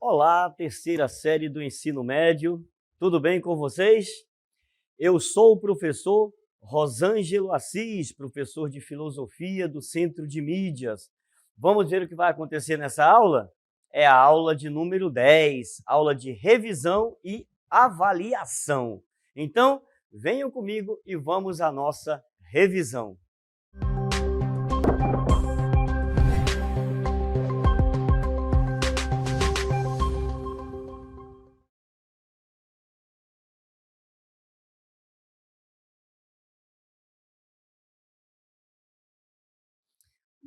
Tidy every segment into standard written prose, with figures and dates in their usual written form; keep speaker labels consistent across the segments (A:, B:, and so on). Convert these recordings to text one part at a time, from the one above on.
A: Olá, terceira série do ensino médio, tudo bem com vocês? Eu sou o professor Rosângelo Assis, professor de Filosofia do Centro de Mídias. Vamos ver o que vai acontecer nessa aula? É a aula de número 10, aula de revisão e avaliação. Então, venham comigo e vamos à nossa revisão.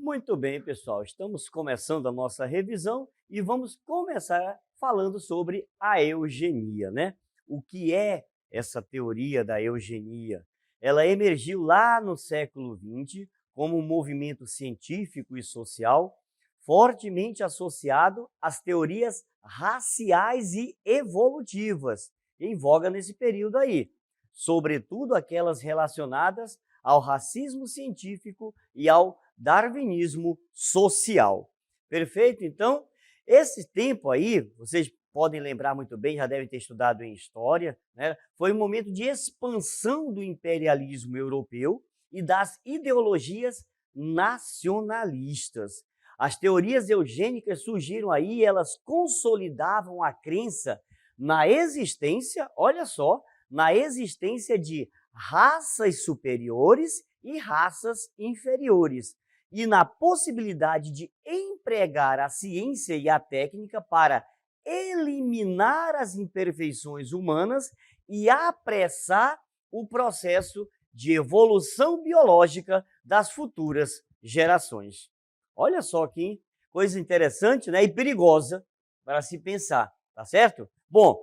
A: Muito bem, pessoal, estamos começando a nossa revisão e vamos começar falando sobre a eugenia, né? O que é essa teoria da eugenia? Ela emergiu lá no século XX como um movimento científico e social fortemente associado às teorias raciais e evolutivas, em voga nesse período aí, sobretudo aquelas relacionadas ao racismo científico e ao darwinismo social. Perfeito? Então, esse tempo aí, vocês podem lembrar muito bem, já devem ter estudado em história, né? Foi um momento de expansão do imperialismo europeu e das ideologias nacionalistas. As teorias eugênicas surgiram aí, elas consolidavam a crença na existência, olha só, na existência de raças superiores e raças inferiores, e na possibilidade de empregar a ciência e a técnica para eliminar as imperfeições humanas e apressar o processo de evolução biológica das futuras gerações. Olha só que coisa interessante, né? E perigosa para se pensar, tá certo? Bom,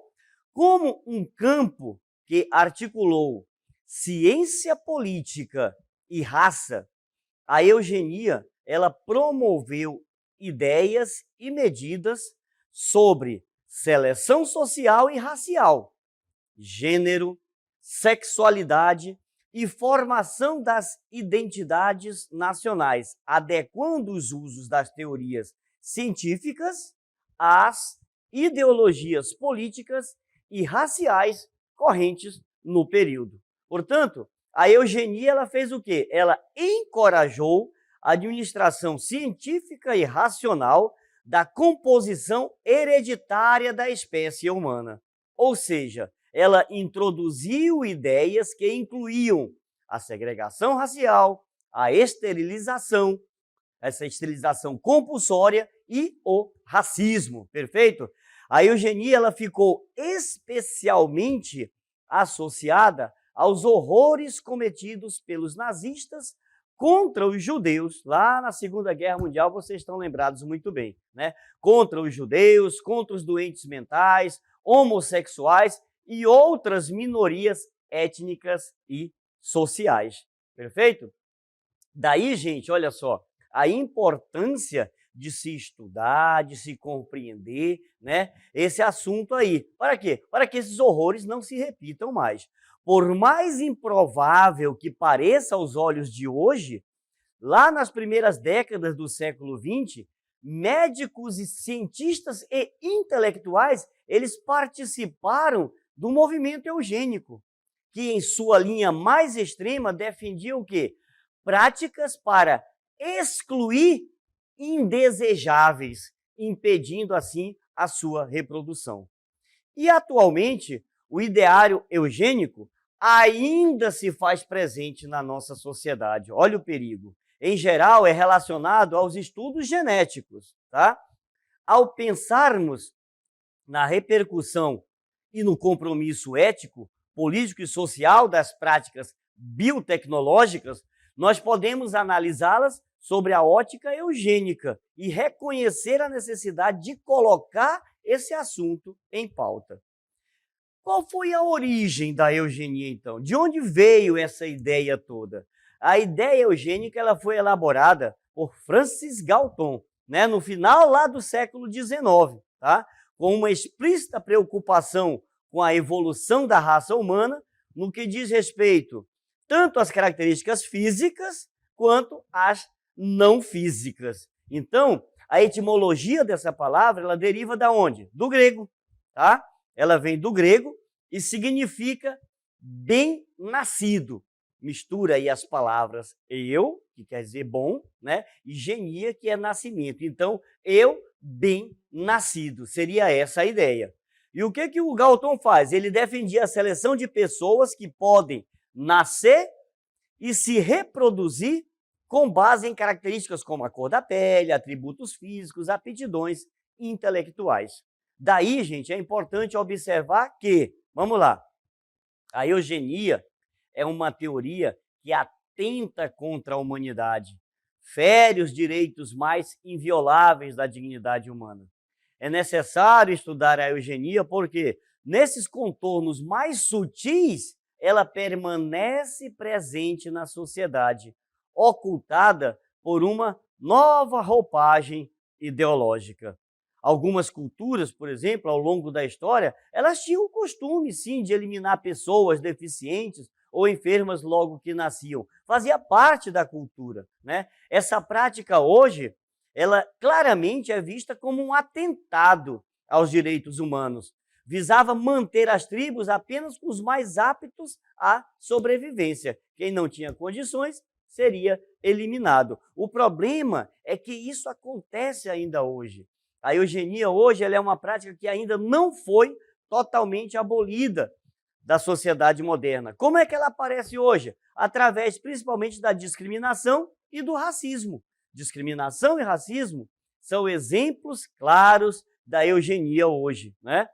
A: como um campo que articulou ciência política e raça, a eugenia, ela promoveu ideias e medidas sobre seleção social e racial, gênero, sexualidade e formação das identidades nacionais, adequando os usos das teorias científicas às ideologias políticas e raciais correntes no período. Portanto, a eugenia ela fez o quê? Ela encorajou a administração científica e racional da composição hereditária da espécie humana. Ou seja, ela introduziu ideias que incluíam a segregação racial, a esterilização, essa esterilização compulsória e o racismo, perfeito? A eugenia ela ficou especialmente associada aos horrores cometidos pelos nazistas contra os judeus, lá na Segunda Guerra Mundial, vocês estão lembrados muito bem, né? Contra os judeus, contra os doentes mentais, homossexuais e outras minorias étnicas e sociais, perfeito? Daí, gente, olha só, a importância de se estudar, de se compreender, né, esse assunto aí. Para quê? Para que esses horrores não se repitam mais. Por mais improvável que pareça aos olhos de hoje, lá nas primeiras décadas do século XX, médicos e cientistas e intelectuais, eles participaram do movimento eugênico, que em sua linha mais extrema defendia o quê? Práticas para excluir indesejáveis, impedindo assim a sua reprodução. E atualmente, o ideário eugênico ainda se faz presente na nossa sociedade. Olha o perigo. Em geral, é relacionado aos estudos genéticos, tá? Ao pensarmos na repercussão e no compromisso ético, político e social das práticas biotecnológicas, nós podemos analisá-las sobre a ótica eugênica e reconhecer a necessidade de colocar esse assunto em pauta. Qual foi a origem da eugenia, então? De onde veio essa ideia toda? A ideia eugênica ela foi elaborada por Francis Galton, né, no final lá do século XIX, tá? Com uma explícita preocupação com a evolução da raça humana no que diz respeito tanto às características físicas quanto às não físicas. Então, A etimologia dessa palavra, ela deriva da onde? Do grego, tá? Ela vem do grego e significa bem-nascido. Mistura aí as palavras eu, que quer dizer bom, né? E genia, que é nascimento. Então, eu bem-nascido, seria essa a ideia. E o que o Galton faz? Ele defendia a seleção de pessoas que podem nascer e se reproduzir com base em características como a cor da pele, atributos físicos, aptidões intelectuais. Daí, gente, é importante observar que, vamos lá, a eugenia é uma teoria que atenta contra a humanidade, fere os direitos mais invioláveis da dignidade humana. É necessário estudar a eugenia porque, nesses contornos mais sutis, ela permanece presente na sociedade, ocultada por uma nova roupagem ideológica. Algumas culturas, por exemplo, ao longo da história, elas tinham o costume, sim, de eliminar pessoas deficientes ou enfermas logo que nasciam. Fazia parte da cultura, né? Essa prática hoje, ela claramente é vista como um atentado aos direitos humanos. Visava manter as tribos apenas com os mais aptos à sobrevivência. Quem não tinha condições seria eliminado. O problema é que isso acontece ainda hoje. A eugenia hoje ela é uma prática que ainda não foi totalmente abolida da sociedade moderna. Como é que ela aparece hoje? Através principalmente da discriminação e do racismo. Discriminação e racismo são exemplos claros da eugenia hoje, né?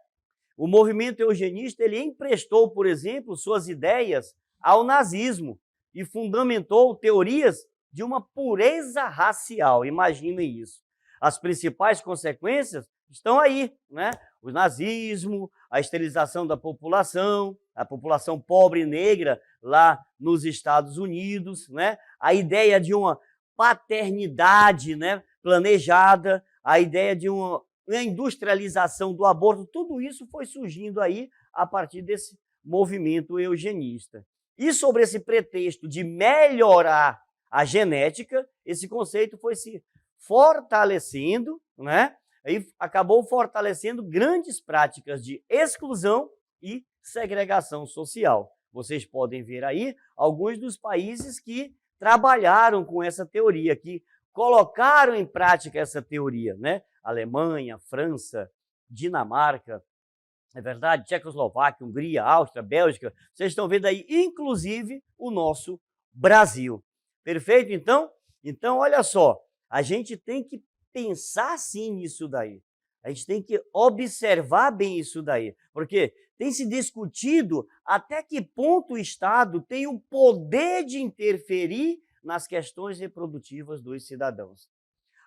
A: O movimento eugenista ele emprestou, por exemplo, suas ideias ao nazismo e fundamentou teorias de uma pureza racial. Imaginem isso. As principais consequências estão aí, né? O nazismo, a esterilização da população, a população pobre e negra lá nos Estados Unidos, né? A ideia de uma paternidade, né, planejada, a ideia de uma industrialização do aborto, tudo isso foi surgindo aí a partir desse movimento eugenista. E sobre esse pretexto de melhorar a genética, esse conceito foi se fortalecendo, né? E acabou fortalecendo grandes práticas de exclusão e segregação social. Vocês podem ver aí alguns dos países que trabalharam com essa teoria, que colocaram em prática essa teoria, né? Alemanha, França, Dinamarca, é verdade, Tchecoslováquia, Hungria, Áustria, Bélgica, vocês estão vendo aí, inclusive, o nosso Brasil. Perfeito, então? Então, olha só, a gente tem que pensar sim nisso daí. A gente tem que observar bem isso daí, porque tem se discutido até que ponto o Estado tem o poder de interferir nas questões reprodutivas dos cidadãos.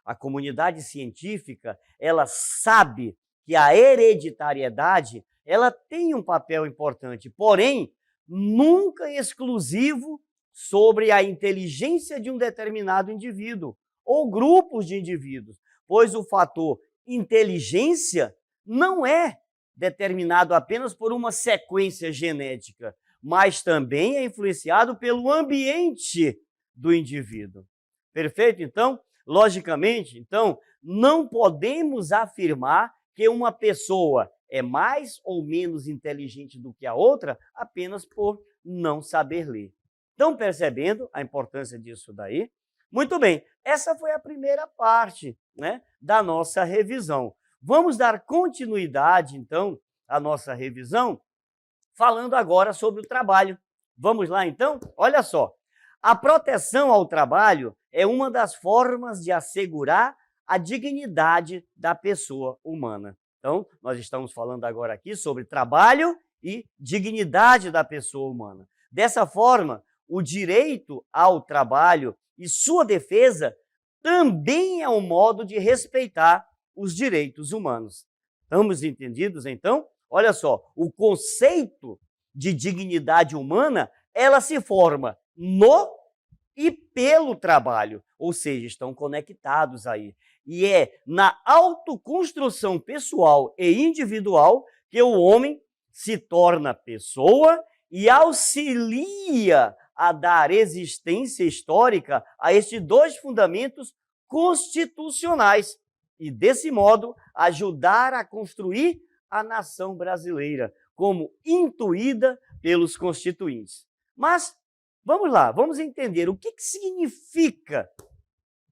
A: A comunidade científica, ela sabe que a hereditariedade, ela tem um papel importante, porém, nunca exclusivo sobre a inteligência de um determinado indivíduo ou grupos de indivíduos, pois o fator inteligência não é determinado apenas por uma sequência genética, mas também é influenciado pelo ambiente do indivíduo. Perfeito? Então, logicamente, então, não podemos afirmar que uma pessoa é mais ou menos inteligente do que a outra apenas por não saber ler. Estão percebendo a importância disso daí? Muito bem, essa foi a primeira parte, né, da nossa revisão. Vamos dar continuidade, então, à nossa revisão, falando agora sobre o trabalho. Vamos lá, então? Olha só, a proteção ao trabalho é uma das formas de assegurar a dignidade da pessoa humana. Então, nós estamos falando agora aqui sobre trabalho e dignidade da pessoa humana. Dessa forma, o direito ao trabalho e sua defesa também é um modo de respeitar os direitos humanos. Estamos entendidos, então? Olha só, o conceito de dignidade humana, ela se forma no e pelo trabalho, ou seja, estão conectados aí. E é na autoconstrução pessoal e individual que o homem se torna pessoa e auxilia a dar existência histórica a estes dois fundamentos constitucionais, e, desse modo, ajudar a construir a nação brasileira, como intuída pelos constituintes. Mas, vamos lá, vamos entender o que significa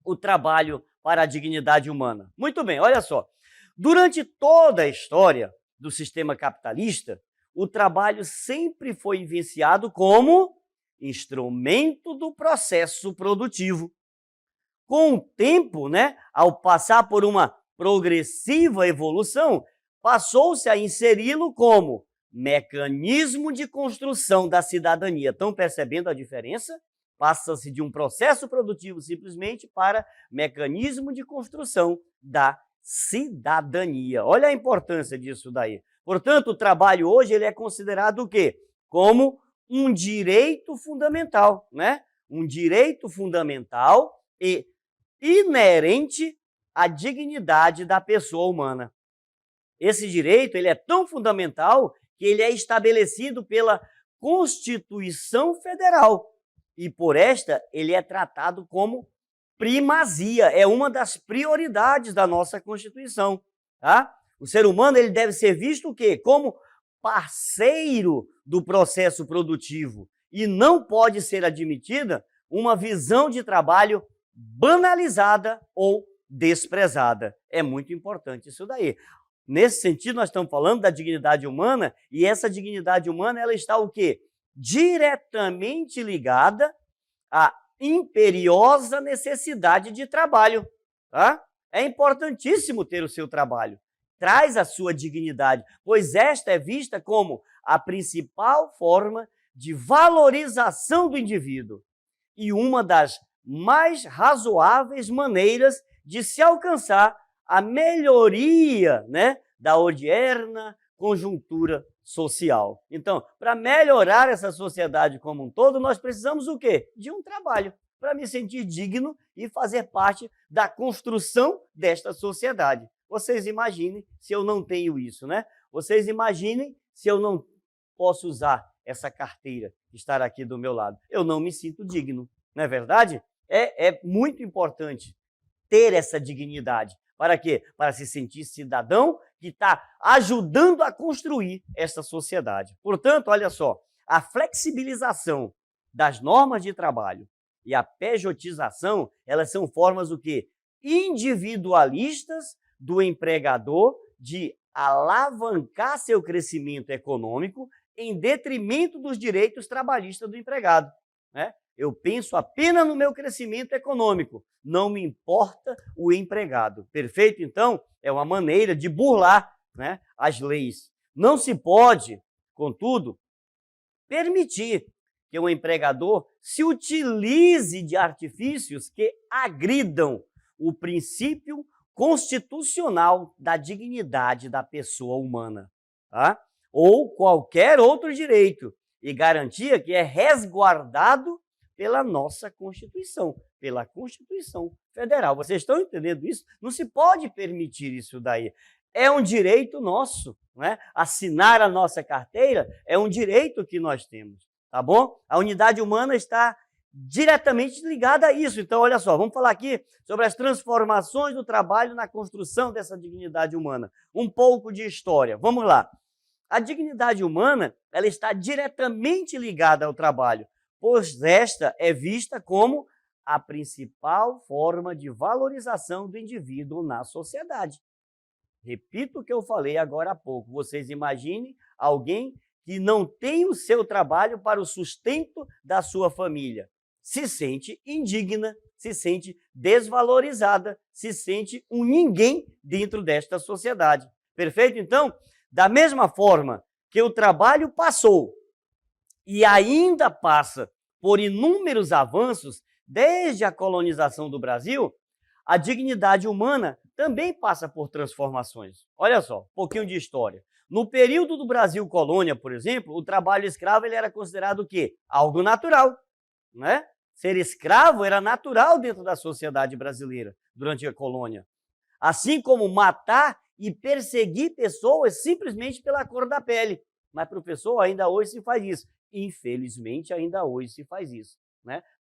A: o trabalho para a dignidade humana. Muito bem, olha só. Durante toda a história do sistema capitalista, o trabalho sempre foi vivenciado como instrumento do processo produtivo. Com o tempo, ao passar por uma progressiva evolução, passou-se a inseri-lo como mecanismo de construção da cidadania. Estão percebendo a diferença? Passa-se de um processo produtivo simplesmente para mecanismo de construção da cidadania. Olha a importância disso daí. Portanto, o trabalho hoje ele é considerado o quê? Como um direito fundamental, Um direito fundamental e inerente à dignidade da pessoa humana. Esse direito ele é tão fundamental que ele é estabelecido pela Constituição Federal e, por esta, ele é tratado como primazia, é uma das prioridades da nossa Constituição. Tá? O ser humano ele deve ser visto o quê? Como parceiro do processo produtivo e não pode ser admitida uma visão de trabalho banalizada ou desprezada. É muito importante isso daí. Nesse sentido, nós estamos falando da dignidade humana e essa dignidade humana ela está o quê? Diretamente ligada à imperiosa necessidade de trabalho. Tá? É importantíssimo ter o seu trabalho. Traz a sua dignidade, pois esta é vista como a principal forma de valorização do indivíduo e uma das mais razoáveis maneiras de se alcançar a melhoria da odierna conjuntura social. Então, para melhorar essa sociedade como um todo, nós precisamos o quê? De um trabalho, para me sentir digno e fazer parte da construção desta sociedade. Vocês imaginem se eu não tenho isso, Vocês imaginem se eu não posso usar essa carteira, estar aqui do meu lado. Eu não me sinto digno, não é verdade? É muito importante ter essa dignidade. Para quê? Para se sentir cidadão que está ajudando a construir essa sociedade. Portanto, olha só, a flexibilização das normas de trabalho e a pejotização, elas são formas o quê? Individualistas do empregador de alavancar seu crescimento econômico em detrimento dos direitos trabalhistas do empregado. Eu penso apenas no meu crescimento econômico, não me importa o empregado. Perfeito? Então, é uma maneira de burlar as leis. Não se pode, contudo, permitir que o empregador se utilize de artifícios que agridam o princípio constitucional da dignidade da pessoa humana, ou qualquer outro direito e garantia que é resguardado pela nossa Constituição, pela Constituição Federal. Vocês estão entendendo isso? Não se pode permitir isso daí. É um direito nosso, Assinar a nossa carteira é um direito que nós temos, tá bom? A unidade humana está diretamente ligada a isso. Então, olha só, vamos falar aqui sobre as transformações do trabalho na construção dessa dignidade humana. Um pouco de história. Vamos lá. A dignidade humana ela está diretamente ligada ao trabalho, pois esta é vista como a principal forma de valorização do indivíduo na sociedade. Repito o que eu falei agora há pouco. Vocês imaginem alguém que não tem o seu trabalho para o sustento da sua família. Se sente indigna, se sente desvalorizada, se sente um ninguém dentro desta sociedade. Perfeito? Então, da mesma forma que o trabalho passou e ainda passa por inúmeros avanços desde a colonização do Brasil, a dignidade humana também passa por transformações. Olha só, um pouquinho de história. No período do Brasil colônia, por exemplo, o trabalho escravo ele era considerado o quê? Algo natural, Ser escravo era natural dentro da sociedade brasileira durante a colônia. Assim como matar e perseguir pessoas simplesmente pela cor da pele. Mas, professor, ainda hoje se faz isso. Infelizmente, ainda hoje se faz isso.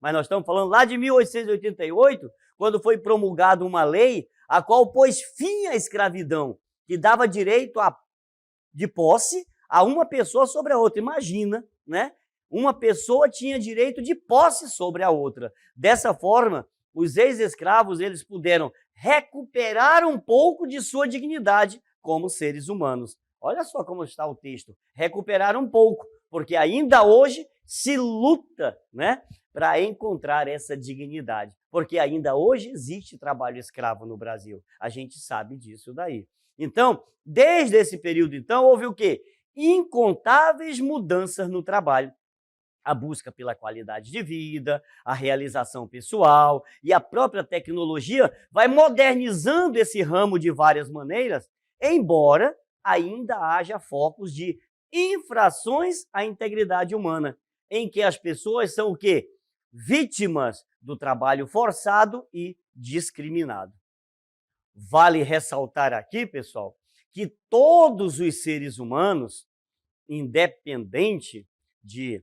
A: Mas nós estamos falando lá de 1888, quando foi promulgada uma lei a qual pôs fim à escravidão, que dava direito de posse a uma pessoa sobre a outra. Imagina, né? Uma pessoa tinha direito de posse sobre a outra. Dessa forma, os ex-escravos eles puderam recuperar um pouco de sua dignidade como seres humanos. Olha só como está o texto. Recuperar um pouco, porque ainda hoje se luta, né, para encontrar essa dignidade. Porque ainda hoje existe trabalho escravo no Brasil. A gente sabe disso daí. Então, desde esse período, então, houve o quê? Incontáveis mudanças no trabalho. A busca pela qualidade de vida, a realização pessoal e a própria tecnologia vai modernizando esse ramo de várias maneiras, embora ainda haja focos de infrações à integridade humana, em que as pessoas são o quê? Vítimas do trabalho forçado e discriminado. Vale ressaltar aqui, pessoal, que todos os seres humanos, independente de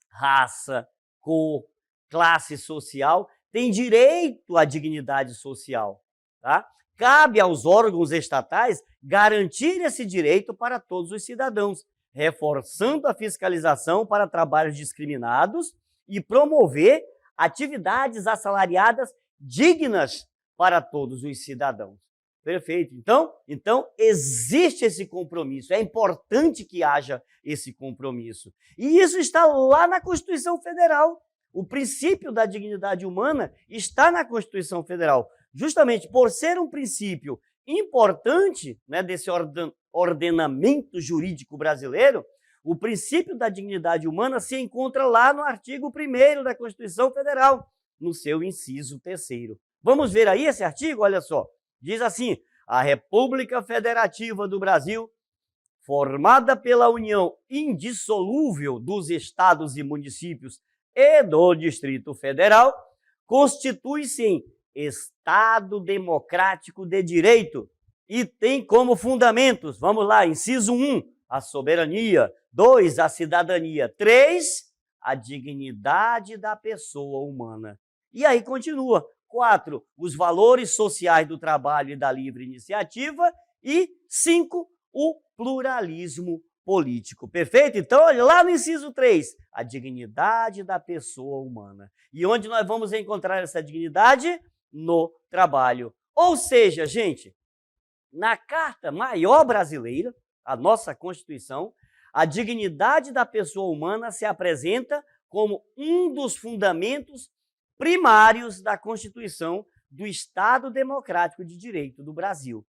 A: raça, cor, classe social, têm direito à dignidade social, tá? Cabe aos órgãos estatais garantir esse direito para todos os cidadãos, reforçando a fiscalização para trabalhos discriminados e promover atividades assalariadas dignas para todos os cidadãos. Perfeito. Então existe esse compromisso. É importante que haja esse compromisso. E isso está lá na Constituição Federal. O princípio da dignidade humana está na Constituição Federal. Justamente por ser um princípio importante, né, desse ordenamento jurídico brasileiro, o princípio da dignidade humana se encontra lá no artigo 1º da Constituição Federal, no seu inciso 3º. Vamos ver aí esse artigo? Olha só. Diz assim: a República Federativa do Brasil, formada pela união indissolúvel dos estados e municípios e do Distrito Federal, constitui-se em Estado democrático de direito e tem como fundamentos, vamos lá, inciso 1, a soberania, 2, a cidadania, 3, a dignidade da pessoa humana. E aí continua. 4, os valores sociais do trabalho e da livre iniciativa. E 5, o pluralismo político. Perfeito? Então, olha lá no inciso 3, a dignidade da pessoa humana. E onde nós vamos encontrar essa dignidade? No trabalho. Ou seja, gente, na Carta Maior Brasileira, a nossa Constituição, a dignidade da pessoa humana se apresenta como um dos fundamentos primários da Constituição do Estado Democrático de Direito do Brasil.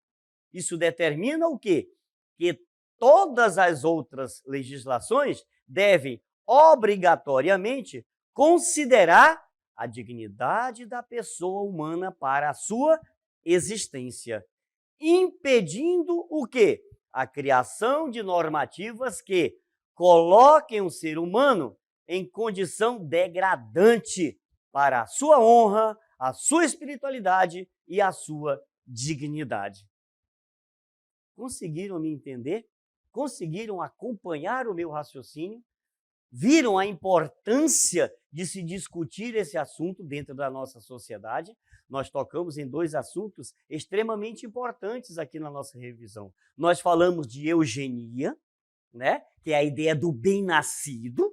A: Isso determina o quê? Que todas as outras legislações devem obrigatoriamente considerar a dignidade da pessoa humana para a sua existência, impedindo o quê? A criação de normativas que coloquem o ser humano em condição degradante para a sua honra, a sua espiritualidade e a sua dignidade. Conseguiram me entender? Conseguiram acompanhar o meu raciocínio? Viram a importância de se discutir esse assunto dentro da nossa sociedade? Nós tocamos em 2 assuntos extremamente importantes aqui na nossa revisão. Nós falamos de eugenia, né? Que é a ideia do bem-nascido.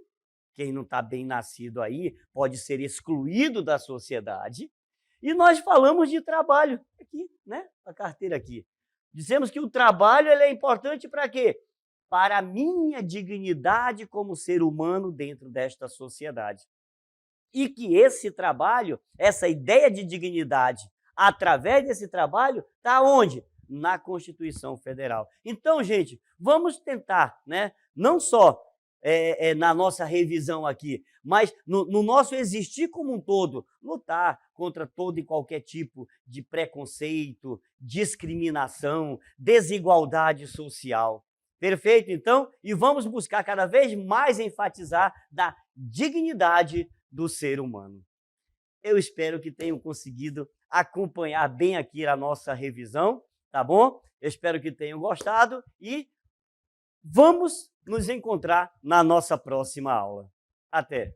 A: Quem não está bem nascido aí pode ser excluído da sociedade. E nós falamos de trabalho, aqui, né? A carteira aqui. Dizemos que o trabalho ele é importante para quê? Para a minha dignidade como ser humano dentro desta sociedade. E que esse trabalho, essa ideia de dignidade, através desse trabalho, está onde? Na Constituição Federal. Então, gente, vamos tentar, né? Não só na nossa revisão aqui, mas no nosso existir como um todo, lutar contra todo e qualquer tipo de preconceito, discriminação, desigualdade social. Perfeito, então? E vamos buscar cada vez mais enfatizar da dignidade do ser humano. Eu espero que tenham conseguido acompanhar bem aqui a nossa revisão, tá bom? Eu espero que tenham gostado e vamos nos encontrar na nossa próxima aula. Até!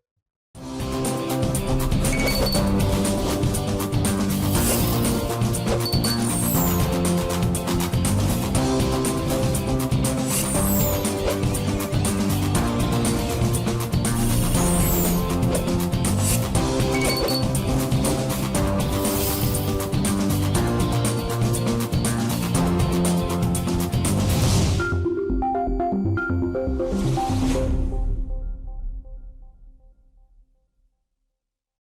A: Tchau.